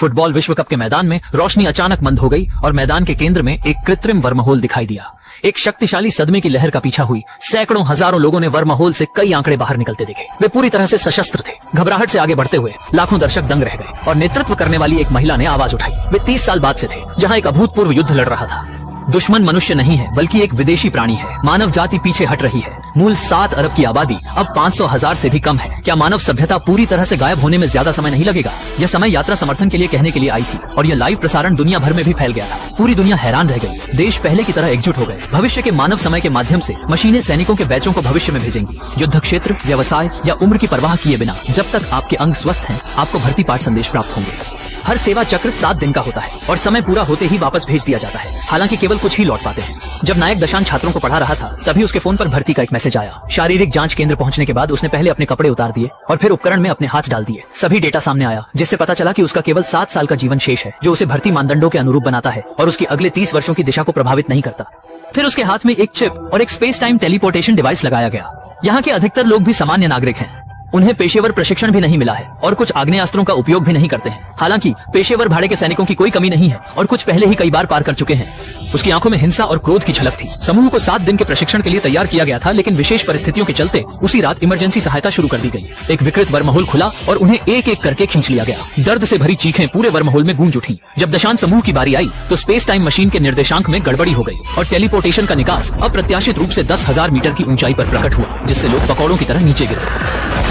Football विश्व cup के मैदान में रोशनी अचानक बंद हो गई और मैदान के केंद्र में एक कृत्रिम वर्महोल दिखाई दिया। एक शक्तिशाली सदमे की लहर का पीछा हुई। सैकड़ों हजारों लोगों ने वर्महोल से कई आंकड़े बाहर निकलते देखे। वे पूरी तरह से सशस्त्र थे। घबराहट से आगे बढ़ते हुए लाखों दर्शक दंग रह गए और नेतृत्व करने वाली एक महिला ने आवाज उठाई। वे 30 साल बाद से थे जहां एक अभूतपूर्व युद्ध लड़ रहा था। दुश्मन मनुष्य नहीं है बल्कि एक विदेशी प्राणी है। मानव जाति पीछे हट रही है। मूल 7 अरब की आबादी अब 500,000 से भी कम है। क्या मानव सभ्यता पूरी तरह से गायब होने में ज्यादा समय नहीं लगेगा? यह समय यात्रा समर्थन के लिए कहने के लिए आई थी और यह लाइव प्रसारण दुनिया भर में भी फैल गया था। पूरी दुनिया हैरान रह गई। देश पहले की तरह एकजुट हो गए। भविष्य के मानव समय के माध्यम से मशीनें सैनिकों के बैचों को भविष्य में भेजेंगी। युद्ध क्षेत्र, व्यवसाय या उम्र की परवाह किए बिना जब तक आपके अंग स्वस्थ हैं, आपको भर्ती पाठ संदेश प्राप्त होंगे। हर सेवा चक्र 7 दिन का होता है और समय पूरा होते ही वापस भेज दिया जाता है। हालांकि केवल कुछ ही लौट पाते हैं। जब नायक दशान छात्रों को पढ़ा रहा था तभी उसके फोन पर भर्ती का एक मैसेज आया। शारीरिक जांच केंद्र पहुंचने के बाद उसने पहले अपने कपड़े उतार दिए और फिर उपकरण में अपने हाथ डाल दिए। सभी डेटा सामने आया जिससे पता चला कि उसका केवल 7 साल का जीवन शेष है, जो उसे भर्ती मानदंडों के अनुरूप बनाता है और उसकी अगले 30 वर्षों की दिशा को प्रभावित नहीं करता। फिर उसके हाथ में एक चिप और एक स्पेस टाइम टेलीपोर्टेशन डिवाइस लगाया गया। यहाँ के अधिकतर लोग भी सामान्य नागरिक हैं। उन्हें पेशेवर प्रशिक्षण भी नहीं मिला है और कुछ आग्नेयास्त्रों का उपयोग भी नहीं करते हैं। हालांकि पेशेवर भाड़े के सैनिकों की कोई कमी नहीं है और कुछ पहले ही कई बार पार कर चुके हैं। उसकी आंखों में हिंसा और क्रोध की झलक थी। समूह को 7 दिन के प्रशिक्षण के लिए तैयार किया गया था, लेकिन विशेष परिस्थितियों के चलते उसी रात इमरजेंसी सहायता शुरू कर दी गई। एक विकृत वर्महोल खुला और उन्हें एक एक करके खींच लिया गया। दर्द से भरी चीखें पूरे वर्महोल में गूंज उठी। जब दशान समूह की बारी आई तो स्पेस टाइम मशीन के निर्देशांक में गड़बड़ी हो गई और टेलीपोर्टेशन का निकास अप्रत्याशित रूप से 10,000 मीटर की ऊंचाई पर प्रकट हुआ, जिससे लोग पकौड़ों की तरह नीचे गिरे।